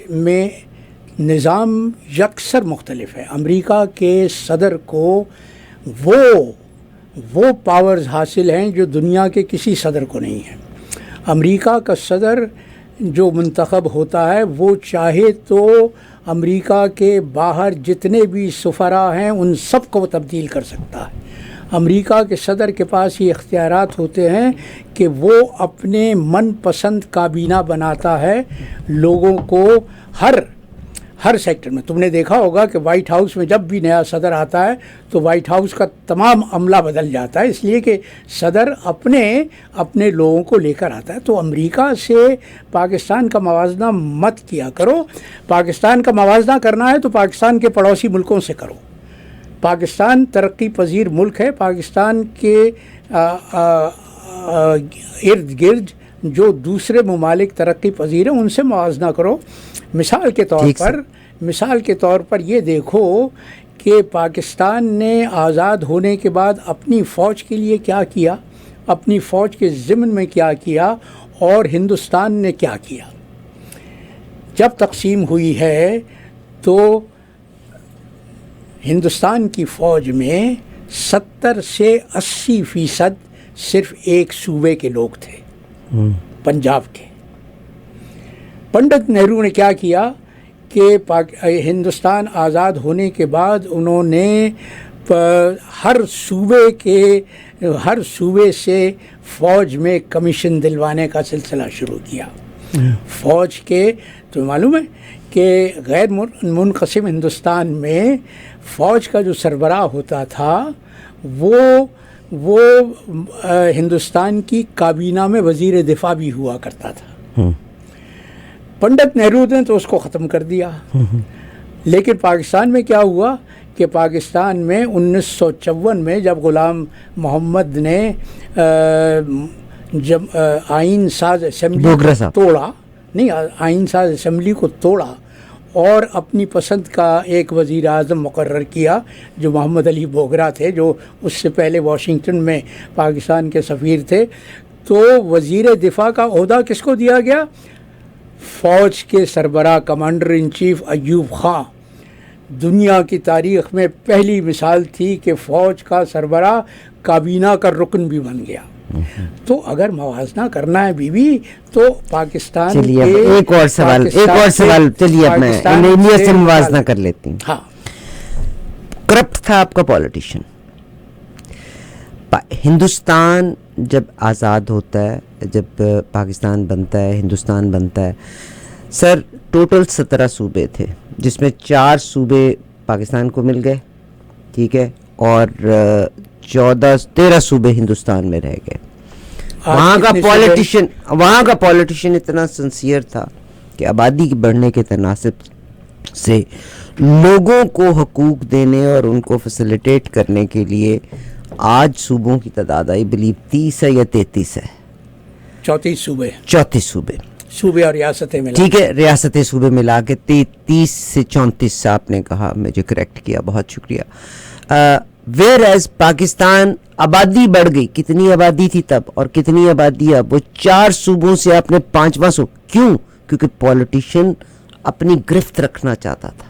میں نظام یکسر مختلف ہے. امریکہ کے صدر کو وہ پاورز حاصل ہیں جو دنیا کے کسی صدر کو نہیں ہیں. امریکہ کا صدر جو منتخب ہوتا ہے وہ چاہے تو امریکہ کے باہر جتنے بھی سفراء ہیں ان سب کو وہ تبدیل کر سکتا ہے. امریکہ کے صدر کے پاس یہ اختیارات ہوتے ہیں کہ وہ اپنے من پسند کابینہ بناتا ہے لوگوں کو ہر سیکٹر میں. تم نے دیکھا ہوگا کہ وائٹ ہاؤس میں جب بھی نیا صدر آتا ہے تو وائٹ ہاؤس کا تمام عملہ بدل جاتا ہے, اس لیے کہ صدر اپنے لوگوں کو لے کر آتا ہے. تو امریکہ سے پاکستان کا موازنہ مت کیا کرو. پاکستان کا موازنہ کرنا ہے تو پاکستان کے پڑوسی ملکوں سے کرو. پاکستان ترقی پذیر ملک ہے. پاکستان کے ارد گرد جو دوسرے ممالک ترقی پذیر ہیں ان سے موازنہ کرو. مثال کے طور پر یہ دیکھو کہ پاکستان نے آزاد ہونے کے بعد اپنی فوج کے لیے کیا کیا, اپنی فوج کے ضمن میں کیا کیا, اور ہندوستان نے کیا کیا. جب تقسیم ہوئی ہے تو ہندوستان کی فوج میں 70 سے 80% صرف ایک صوبے کے لوگ تھے, پنجاب کے. پنڈت نہرو نے کیا کیا کہ ہندوستان آزاد ہونے کے بعد انہوں نے ہر صوبے سے فوج میں کمیشن دلوانے کا سلسلہ شروع کیا. فوج کے تو معلوم ہے کہ غیر منقسم ہندوستان میں فوج کا جو سربراہ ہوتا تھا وہ ہندوستان کی کابینہ میں وزیر دفاع بھی ہوا کرتا تھا. پنڈت نہرو نے تو اس کو ختم کر دیا. لیکن پاکستان میں کیا ہوا کہ پاکستان میں 1954 میں جب غلام محمد نے جب آئین ساز اسمبلی کو توڑا, آئین ساز اسمبلی کو توڑا اور اپنی پسند کا ایک وزیر اعظم مقرر کیا جو محمد علی بوگرا تھے, جو اس سے پہلے واشنگٹن میں پاکستان کے سفیر تھے. تو وزیر دفاع کا عہدہ کس کو دیا گیا؟ فوج کے سربراہ commander in chief Ayub Khan. دنیا کی تاریخ میں پہلی مثال تھی کہ فوج کا سربراہ کابینہ کا رکن بھی بن گیا. تو اگر موازنہ کرنا ہے بی بی تو پاکستان کے ایک اور سوال چلیے اب میں انڈیا سے موازنہ کر لیتی ہوں. ہاں, کرپٹ تھا آپ کا پولیٹیشین. ہندوستان جب آزاد ہوتا ہے, جب پاکستان بنتا ہے, ہندوستان بنتا ہے, سر ٹوٹل 17 صوبے تھے جس میں 4 صوبے پاکستان کو مل گئے, ٹھیک ہے, اور 13 صوبے ہندوستان میں رہ گئے. وہاں کا پولیٹیشین اتنا سنسیئر تھا کہ آبادی بڑھنے کے تناسب سے لوگوں کو حقوق دینے اور ان کو فیسیلیٹیٹ کرنے کے لیے آج صوبوں کی تعداد آئی بلیو 30 ہے یا 33 ہے, 34 صوبے اور ریاستیں ملا, ٹھیک ہے, ریاستیں صوبے ملا کے 30 سے 34 آپ نے کہا, مجھے کریکٹ کیا, بہت شکریہ. ویئر ایز پاکستان آبادی بڑھ گئی. کتنی آبادی تھی تب اور کتنی آبادی اب؟ وہ 4 صوبوں سے آپ نے 5واں صوبہ. کیوں؟ کیونکہ پولیٹیشین اپنی گرفت رکھنا چاہتا تھا.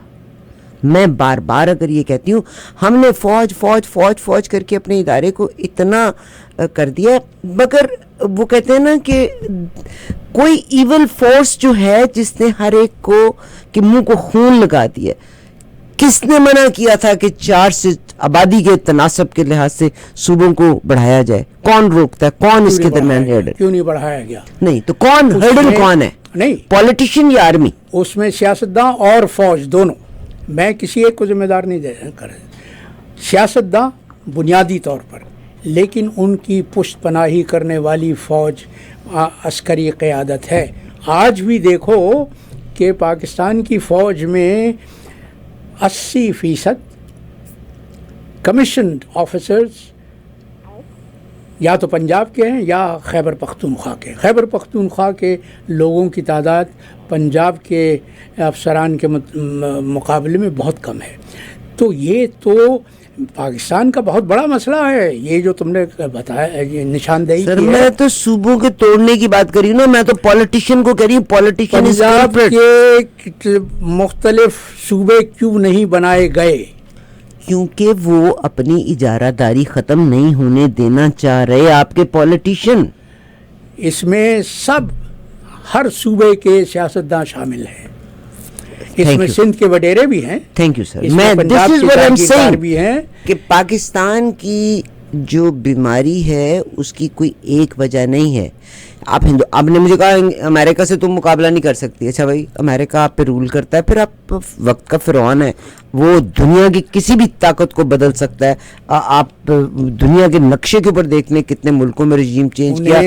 میں بار بار اگر یہ کہتی ہوں ہم نے فوج فوج فوج فوج کر کے اپنے ادارے کو اتنا کر دیا، مگر وہ کہتے ہیں نا کہ کوئی ایول فورس جو ہے جس نے ہر ایک کو کہ منہ کو خون لگا دیا. کس نے منع کیا تھا کہ 4 سے آبادی کے تناسب کے لحاظ سے صوبوں کو بڑھایا جائے؟ کون روکتا ہے؟ کون اس کے درمیان ہرڈل؟ کیوں نہیں بڑھایا گیا؟ نہیں تو کون ہرڈل کون ہے؟ نہیں، پولیٹیشین یا آرمی؟ اس میں سیاستداں اور فوج دونوں. میں کسی ایک کو ذمہ دار نہیں دے کر، سیاستداں بنیادی طور پر، لیکن ان کی پشت پناہی کرنے والی فوج عسکری قیادت ہے. آج بھی دیکھو کہ پاکستان کی فوج میں 80% کمیشنڈ آفیسرز یا تو پنجاب کے ہیں یا خیبر پختونخوا کے. خیبر پختونخوا کے لوگوں کی تعداد پنجاب کے افسران کے مقابلے میں بہت کم ہے. تو یہ تو پاکستان کا بہت بڑا مسئلہ ہے، یہ جو تم نے بتایا، یہ نشاندہی سر کی ہے. میں تو صوبوں کے توڑنے کی بات کری ہوں نا، میں تو پولیٹیشین کو کہہ رہی ہوں. پولیٹیشین پنجاب کے مختلف صوبے کیوں نہیں بنائے گئے؟ کیونکہ وہ اپنی اجارہ داری ختم نہیں ہونے دینا چاہ رہے آپ کے پولیٹیشین. اس میں سب ہر صوبے کے سیاستداں شامل ہیں. اس میں سندھ کے وڈیرے بھی ہیں. Thank you sir. اس میں پنجاب کے جاگیردار بھی ہیں. کہ پاکستان کی جو بیماری ہے اس کی کوئی ایک وجہ نہیں ہے. آپ نے مجھے کہا امریکہ سے تم مقابلہ نہیں کر سکتی. اچھا بھائی، امریکہ آپ پہ رول کرتا ہے، پھر آپ وقت کا فرعون ہے، وہ دنیا کی کسی بھی طاقت کو بدل سکتا ہے. آپ دنیا کے نقشے کے اوپر دیکھ لیں کتنے ملکوں میں رجیم چینج کیا.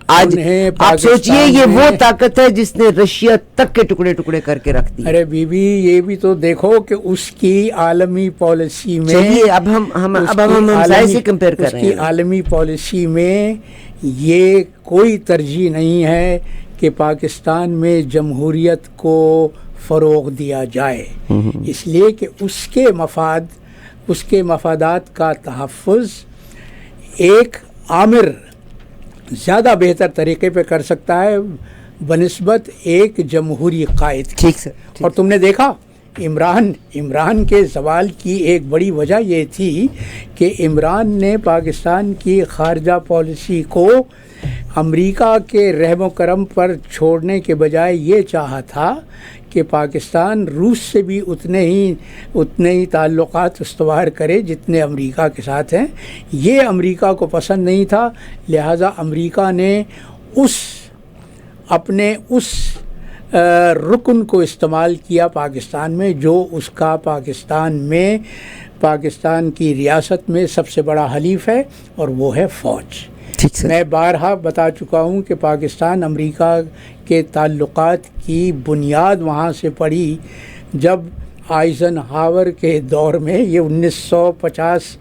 آج آپ سوچئے یہ وہ طاقت ہے جس نے رشیا تک کے ٹکڑے ٹکڑے کر کے رکھ دی. ارے بی بی، یہ بھی تو دیکھو کہ اس کی عالمی پالیسی میں، چلیے اب ہم سے کمپیئر کر رہے ہیں. اس کی عالمی پالیسی میں یہ کوئی ترجیح نہیں ہے کہ پاکستان میں جمہوریت کو فروغ دیا جائے، اس لیے کہ اس کے مفادات کا تحفظ ایک آمر زیادہ بہتر طریقے پہ کر سکتا ہے بنسبت ایک جمہوری قائد کی. ٹھیک سر. اور تم نے دیکھا عمران کے زوال کی ایک بڑی وجہ یہ تھی کہ عمران نے پاکستان کی خارجہ پالیسی کو امریکہ کے رحم و کرم پر چھوڑنے کے بجائے یہ چاہا تھا کہ پاکستان روس سے بھی اتنے ہی تعلقات استوار کرے جتنے امریکہ کے ساتھ ہیں. یہ امریکہ کو پسند نہیں تھا، لہٰذا امریکہ نے اپنے اس رکن کو استعمال کیا پاکستان میں، جو اس کا پاکستان کی ریاست میں سب سے بڑا حلیف ہے، اور وہ ہے فوج. میں بارہا بتا چکا ہوں کہ پاکستان امریکہ کے تعلقات کی بنیاد وہاں سے پڑی جب آئزن ہاور کے دور میں، یہ 1950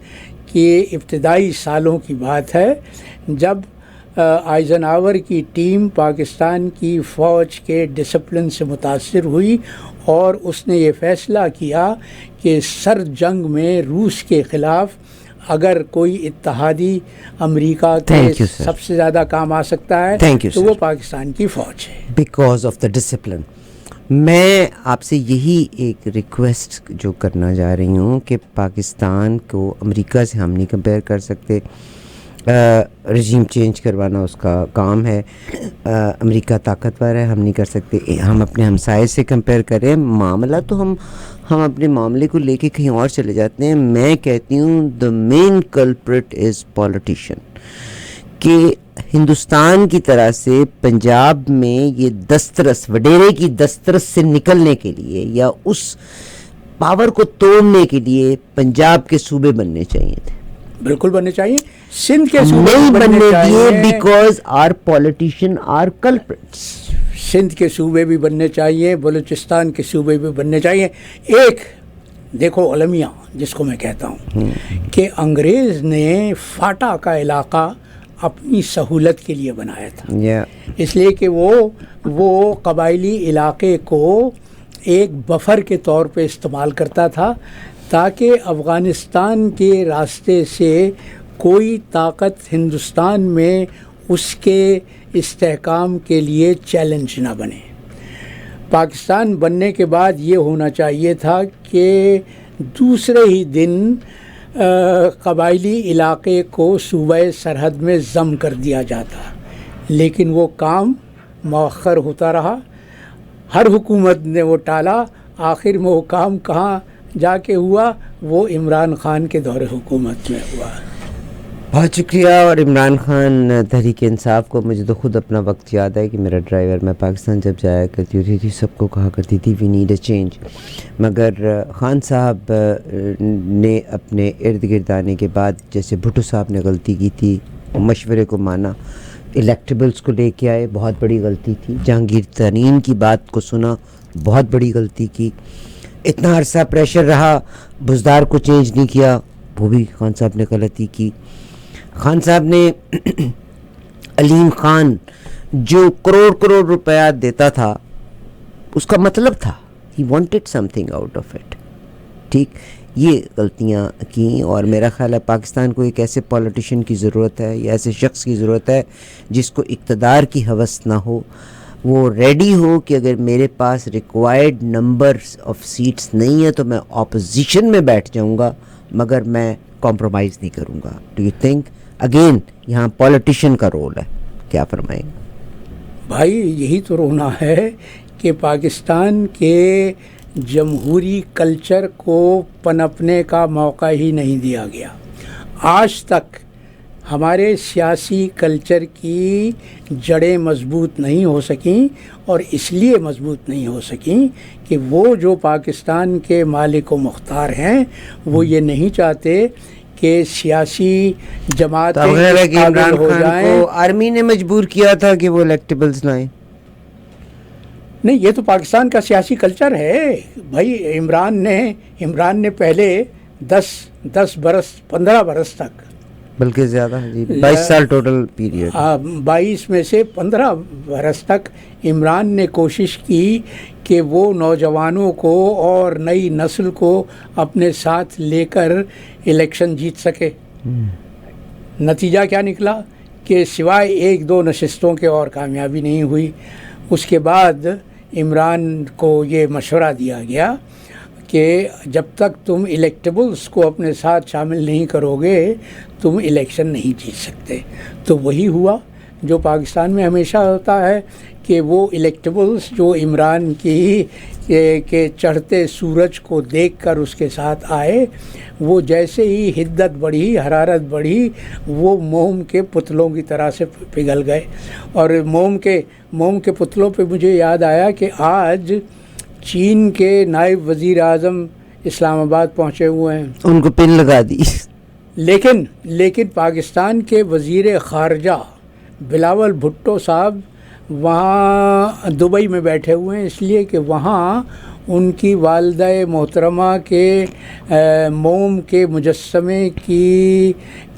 کے ابتدائی سالوں کی بات ہے، جب آئزن ہاور کی ٹیم پاکستان کی فوج کے ڈسپلن سے متاثر ہوئی اور اس نے یہ فیصلہ کیا کہ سرد جنگ میں روس کے خلاف اگر کوئی اتحادی امریکہ کے سب سے زیادہ کام آ سکتا ہے تو وہ پاکستان کی فوج ہے. Because of the discipline. میں آپ سے یہی ایک ریکویسٹ جو کرنا جا رہی ہوں کہ پاکستان کو امریکہ سے ہم نہیں کمپیئر کر سکتے. رجیم چینج کروانا اس کا کام ہے. امریکہ طاقتور ہے، ہم نہیں کر سکتے. ہم اپنے ہمسائے سے کمپیئر کریں معاملہ تو ہم اپنے معاملے کو لے کے کہیں اور چلے جاتے ہیں. میں کہتی ہوں دا مین کلپریٹ از پولیٹیشین. کہ ہندوستان کی طرح سے پنجاب میں یہ دسترس، وڈیرے کی دسترس سے نکلنے کے لیے یا اس پاور کو توڑنے کے لیے پنجاب کے صوبے بننے چاہیے تھے. بالکل بننے چاہیے. سندھ کے صوبے نہیں بننے دیے because are politician are culprits. Sindh کے صوبے بھی بننے چاہیے، بلوچستان کے صوبے بھی بننے چاہیے. ایک دیکھو المیہ جس کو میں کہتا ہوں کہ انگریز نے فاٹا کا علاقہ اپنی سہولت کے لیے بنایا تھا، اس لیے کہ وہ قبائلی علاقے کو ایک بفر کے طور پہ استعمال کرتا تھا تاکہ افغانستان کے راستے سے کوئی طاقت ہندوستان میں اس کے استحکام کے لیے چیلنج نہ بنے. پاکستان بننے کے بعد یہ ہونا چاہیے تھا کہ دوسرے ہی دن قبائلی علاقے کو صوبہ سرحد میں ضم کر دیا جاتا، لیکن وہ کام مؤخر ہوتا رہا، ہر حکومت نے وہ ٹالا، آخر میں وہ کام کہاں جا کے ہوا؟ وہ عمران خان کے دور حکومت میں ہوا۔ بہت شکریہ۔ اور عمران خان تحریک انصاف کو مجھے تو خود اپنا وقت یاد ہے کہ میرا ڈرائیور، میں پاکستان جب جایا کرتی ہوتی تھی سب کو کہا کرتی تھی وی نیڈ اے چینج، مگر خان صاحب نے اپنے ارد گرد آنے کے بعد، جیسے بھٹو صاحب نے غلطی کی تھی، مشورے کو مانا، الیکٹیبلز کو لے کے آئے، بہت بڑی غلطی تھی، جہانگیر ترین کی بات کو سنا، بہت بڑی غلطی کی، اتنا عرصہ پریشر رہا، بزدار کو چینج نہیں کیا، وہ بھی خان صاحب نے غلطی کی۔ خان صاحب نے علیم خان جو کروڑ روپیہ دیتا تھا، اس کا مطلب تھا he wanted some thing out of it, ٹھیک، یہ غلطیاں کیں۔ اور میرا خیال ہے پاکستان کو ایک ایسے پولیٹیشین کی ضرورت ہے یا ایسے شخص کی ضرورت ہے جس کو اقتدار کی ہوس نہ ہو، وہ ریڈی ہو کہ اگر میرے پاس ریکوائرڈ نمبر آف سیٹس نہیں ہے تو میں اپوزیشن میں بیٹھ جاؤں گا، مگر میں کمپرومائز نہیں کروں گا۔ ڈو یو تھنک اگین یہاں پولیٹیشین کا رول ہے؟ کیا فرمائیں گے؟ بھائی یہی تو رونا ہے کہ پاکستان کے جمہوری کلچر کو پنپنے کا موقع ہی نہیں دیا گیا۔ آج تک ہمارے سیاسی کلچر کی جڑیں مضبوط نہیں ہو سکیں، اور اس لیے مضبوط نہیں ہو سکیں کہ وہ جو پاکستان کے مالک و مختار ہیں وہ یہ نہیں چاہتے کہ سیاسی جماعتیں عمران خان کو آرمی نے مجبور کیا تھا کہ وہ الیکٹیبلز لائیں۔ نہیں، یہ تو پاکستان کا سیاسی کلچر ہے بھائی۔ عمران نے پہلے 10 برس 15 برس تک، بلکہ زیادہ، جی 22 سال ٹوٹل پیریڈ، 22 میں سے 15 برس تک عمران نے کوشش کی کہ وہ نوجوانوں کو اور نئی نسل کو اپنے ساتھ لے کر الیکشن جیت سکے۔ نتیجہ کیا نکلا کہ سوائے 1-2 نشستوں کے اور کامیابی نہیں ہوئی۔ اس کے بعد عمران کو یہ مشورہ دیا گیا کہ جب تک تم الیکٹیبلز کو اپنے ساتھ شامل نہیں کرو گے تم الیکشن نہیں جیت سکتے۔ تو وہی ہوا جو پاکستان میں ہمیشہ ہوتا ہے کہ وہ الیکٹیبلز جو عمران کی کے چڑھتے سورج کو دیکھ کر اس کے ساتھ آئے، وہ جیسے ہی حدت بڑھی، حرارت بڑھی، وہ موم کے پتلوں کی طرح سے پگھل گئے۔ اور موم کے پتلوں پہ مجھے یاد آیا کہ آج چین کے نائب وزیر اعظم اسلام آباد پہنچے ہوئے ہیں، ان کو پن لگا دی، لیکن پاکستان کے وزیر خارجہ بلاول بھٹو صاحب وہاں دبئی میں بیٹھے ہوئے ہیں، اس لیے کہ وہاں ان کی والدہ محترمہ کے موم کے مجسمے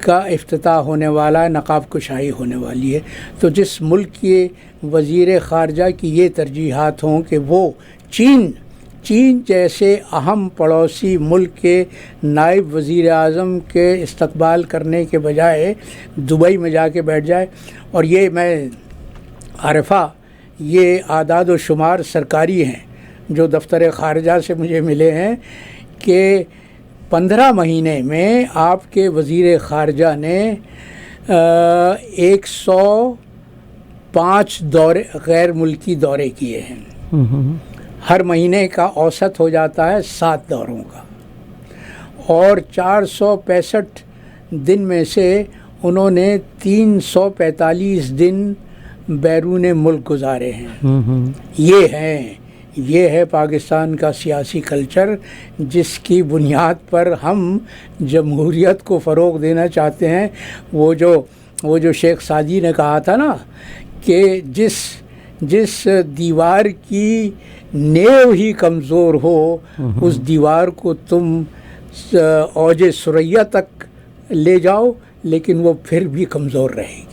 کا افتتاح ہونے والا ہے، نقاب کشائی ہونے والی ہے۔ تو جس ملک کے وزیر خارجہ کی یہ ترجیحات ہوں کہ وہ چین جیسے اہم پڑوسی ملک کے نائب وزیر اعظم کے استقبال کرنے کے بجائے دبئی میں جا کے بیٹھ جائے۔ اور یہ میں عارفہ، یہ اعداد و شمار سرکاری ہیں جو دفتر خارجہ سے مجھے ملے ہیں کہ 15 مہینے میں آپ کے وزیر خارجہ نے 105 دورے غیر ملکی دورے کیے ہیں۔ ہر مہینے کا اوسط ہو جاتا ہے 7 دوروں کا، اور 465 دن میں سے انہوں نے 345 دن بیرون ملک گزارے ہیں۔ یہ ہے پاکستان کا سیاسی کلچر، جس کی بنیاد پر ہم جمہوریت کو فروغ دینا چاہتے ہیں۔ وہ جو شیخ سعدی نے کہا تھا نا کہ جس دیوار کی نیو ہی کمزور ہو اس دیوار کو تم اوج ثریا تک لے جاؤ لیکن وہ پھر بھی کمزور رہے گی۔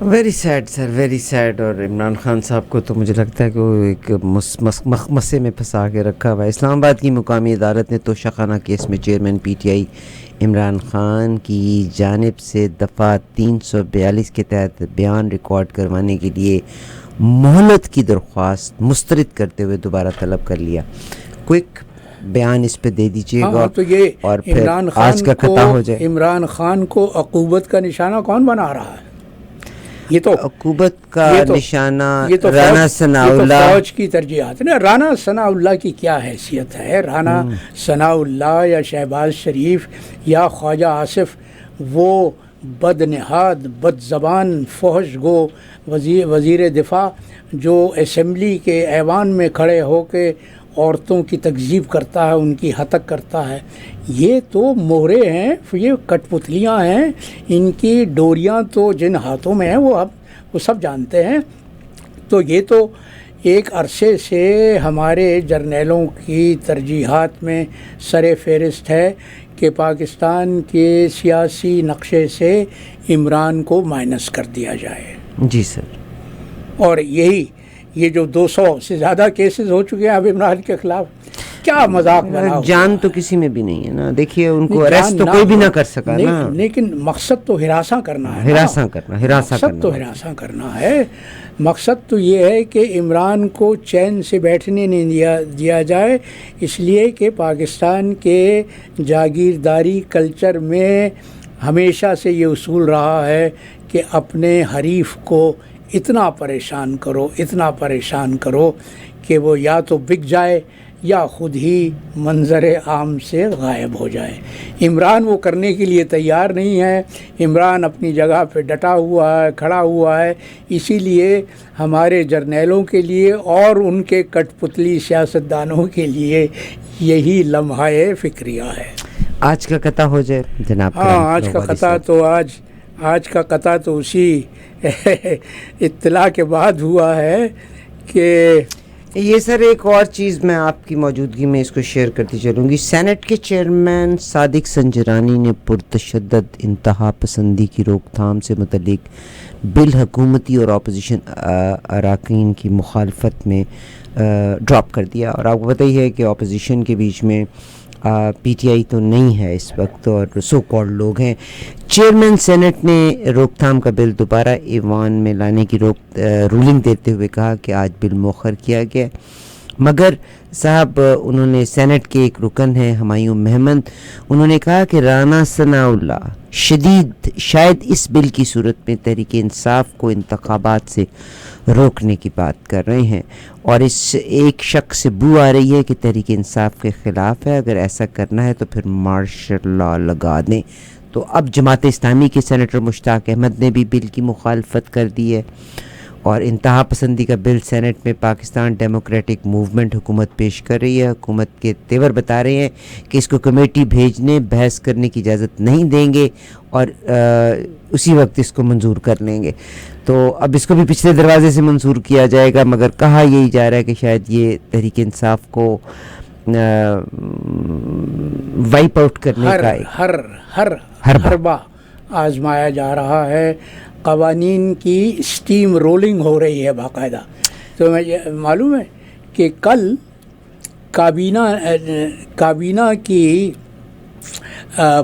ویری سیڈ سر، ویری سیڈ۔ اور عمران خان صاحب کو تو مجھے لگتا ہے کہ وہ ایک مخمصے میں پھنسا کے رکھا ہوا ہے۔ اسلام آباد کی مقامی عدالت نے توشہ خانہ کیس میں chairman P T I Imran Khan کی جانب سے دفعہ 342 کے تحت بیان ریکارڈ کروانے کے لیے مہلت کی درخواست مسترد کرتے ہوئے دوبارہ طلب کر لیا. کوئک بیان اس پہ دے دیجیے گا تو یہ اور پھر آج کا خطا ہو جائے. عمران خان کو عقوبت کا نشانہ کون بنا رہا ہے؟ یہ تو عقوبت کا نشانہ یہ تو رانا ثناء اللہ فوج کی ترجیحات نا. رانا ثناء اللہ کی کیا حیثیت ہے؟ رانا ثناء اللہ یا شہباز شریف یا خواجہ آصف وہ بد نہاد بد زبان فحش گو وزیر دفاع جو اسمبلی کے ایوان میں کھڑے ہو کے عورتوں کی تکذیب کرتا ہے، ان کی ہتک کرتا ہے. یہ تو مہرے ہیں، یہ کٹ پتلیاں ہیں، ان کی ڈوریاں تو جن ہاتھوں میں ہیں وہ سب جانتے ہیں. تو یہ تو ایک عرصے سے ہمارے جرنیلوں کی ترجیحات میں سر فہرست ہے کہ پاکستان کے سیاسی نقشے سے عمران کو مائنس کر دیا جائے. جی سر. اور یہ جو 200 سے زیادہ کیسز ہو چکے ہیں اب عمران کے خلاف، کیا مذاق بنا. جان تو کسی میں بھی نہیں ہے نا. دیکھیے ان کو اریسٹ تو کوئی بھی نہ کر سکا نا، لیکن مقصد تو ہراساں کرنا ہے. ہراساں کرنا ہے. مقصد تو یہ ہے کہ عمران کو چین سے بیٹھنے نہیں دیا جائے، اس لیے کہ پاکستان کے جاگیرداری کلچر میں ہمیشہ سے یہ اصول رہا ہے کہ اپنے حریف کو اتنا پریشان کرو کہ وہ یا تو بک جائے یا خود ہی منظر عام سے غائب ہو جائے. عمران وہ کرنے کے لیے تیار نہیں ہے. عمران اپنی جگہ پہ ڈٹا ہوا ہے، کھڑا ہوا ہے. اسی لیے ہمارے جرنیلوں کے لیے اور ان کے کٹ پتلی سیاستدانوں کے لیے یہی لمحہ فکریہ ہے. آج کا قطع ہو جائے جناب. آج کا قطع تو اسی اطلاع کے بعد ہوا ہے کہ یہ سر ایک اور چیز میں آپ کی موجودگی میں اس کو شیئر کرتی چلوں گی. سینٹ کے چیئرمین صادق سنجرانی نے پرتشدد انتہا پسندی کی روک تھام سے متعلق بل حکومتی اور اپوزیشن اراکین کی مخالفت میں ڈراپ کر دیا. اور آپ کو پتہ ہی ہے کہ اپوزیشن کے بیچ میں پی ٹی آئی تو نہیں ہے اس وقت اور سو کالڈ لوگ ہیں. چیئرمین سینٹ نے روک تھام کا بل دوبارہ ایوان میں لانے کی رولنگ دیتے ہوئے کہا کہ آج بل مؤخر کیا گیا، مگر صاحب انہوں نے سینٹ کے ایک رکن ہیں ہمایوں محمد، انہوں نے کہا کہ رانا ثناء اللہ شاید اس بل کی صورت میں تحریک انصاف کو انتخابات سے روکنے کی بات کر رہے ہیں اور اس ایک شخص سے بو آ رہی ہے کہ تحریک انصاف کے خلاف ہے. اگر ایسا کرنا ہے تو پھر مارشل لا لگا دیں. تو اب جماعت اسلامی کے سینیٹر مشتاق احمد نے بھی بل کی مخالفت کر دی ہے اور انتہا پسندی کا بل سینٹ میں پاکستان ڈیموکریٹک موومنٹ حکومت پیش کر رہی ہے. حکومت کے تیور بتا رہے ہیں کہ اس کو کمیٹی بھیجنے بحث کرنے کی اجازت نہیں دیں گے اور اسی وقت اس کو منظور کر لیں گے. تو اب اس کو بھی پچھلے دروازے سے منظور کیا جائے گا، مگر کہا یہی جا رہا ہے کہ شاید یہ تحریک انصاف کو وائپ آؤٹ کرنے کا ہر حربہ آزمایا جا رہا ہے. قوانین کی اسٹیم رولنگ ہو رہی ہے باقاعدہ. تو مجھے معلوم ہے کہ کل کابینہ کی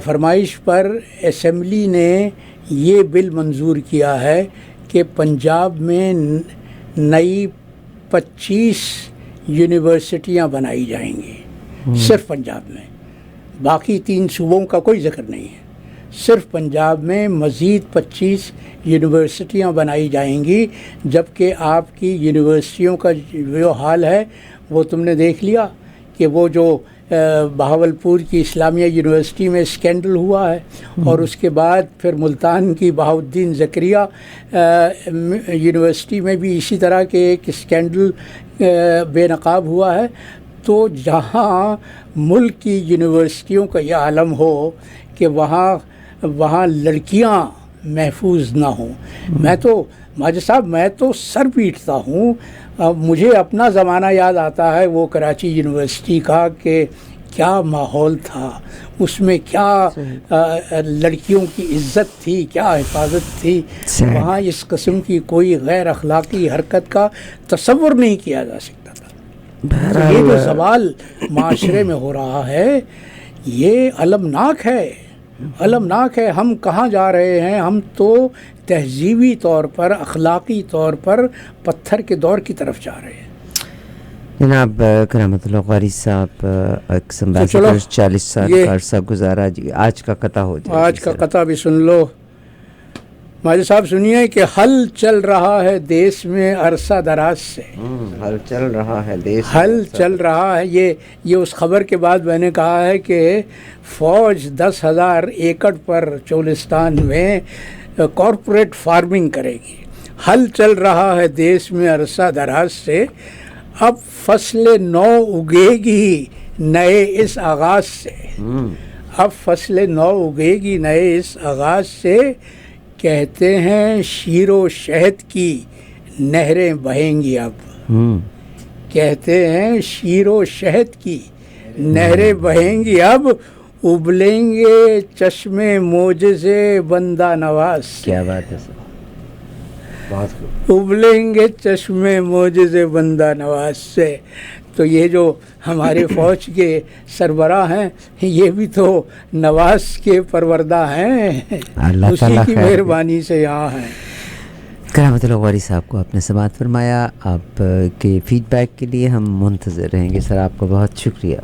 فرمائش پر اسمبلی نے یہ بل منظور کیا ہے کہ پنجاب میں نئی 25 یونیورسٹیاں بنائی جائیں گی. صرف پنجاب میں، باقی 3 صوبوں کا کوئی ذکر نہیں ہے. صرف پنجاب میں مزید 25 یونیورسٹیاں بنائی جائیں گی، جبکہ آپ کی یونیورسٹیوں کا جو حال ہے وہ تم نے دیکھ لیا کہ وہ جو بہاولپور کی اسلامیہ یونیورسٹی میں اسکینڈل ہوا ہے اور اس کے بعد پھر ملتان کی بہاؤالدین زکریہ یونیورسٹی میں بھی اسی طرح کے ایک اسکینڈل بے نقاب ہوا ہے. تو جہاں ملک کی یونیورسٹیوں کا یہ عالم ہو کہ وہاں لڑکیاں محفوظ نہ ہوں، ماجد صاحب میں تو سر پیٹتا ہوں. مجھے اپنا زمانہ یاد آتا ہے وہ کراچی یونیورسٹی کا کہ کیا ماحول تھا، اس میں کیا لڑکیوں کی عزت تھی، کیا حفاظت تھی. وہاں اس قسم کی کوئی غیر اخلاقی حرکت کا تصور نہیں کیا جا سکتا تھا. یہ جو زوال معاشرے میں ہو رہا ہے یہ المناک ہے. ہم کہاں جا رہے ہیں؟ ہم تو تہذیبی طور پر، اخلاقی طور پر پتھر کے دور کی طرف جا رہے ہیں۔ جناب کرامت اللہ قاری صاحب، ایکس امبیسڈر 40 سال کا عرصہ گزارا، جی آج کا قطع ہو جائے، آج کا قطع بھی سن لو ماجد صاحب، سنیے کہ حل چل رہا ہے دیس میں عرصہ دراز سے، حل چل رہا ہے دیس، حل چل رہا ہے۔ یہ اس خبر کے بعد میں نے کہا ہے کہ فوج 10,000 ایکڑ پر چولستان میں کارپوریٹ فارمنگ کرے گی۔ حل چل رہا ہے دیس میں عرصہ دراز سے، اب فصل نو اگے گی نئے اس آغاز سے، اب فصل نو اگے گی نئے اس آغاز سے، کہتے ہیں شیر و شہد کی نہریں بہیں گی اب، کہتے ہیں شیر و شہد کی نہریں بہیں گی اب، ابلیں گے چشمے معجزے بندہ نواز سے۔ کیا بات ہے سر، بہت خوب۔ ابلیں گے چشمے معجزے بندہ نواز سے۔ تو یہ جو ہمارے فوج کے سربراہ ہیں، یہ بھی تو نواز کے پروردہ ہیں، اللہ اسی تعالیٰ کی خیر مہربانی سے یہاں ہیں۔ کرامت اللہ قاری صاحب کو آپ نے سماعت فرمایا، آپ کے فیڈ بیک کے لیے ہم منتظر رہیں گے سر، آپ کا بہت شکریہ۔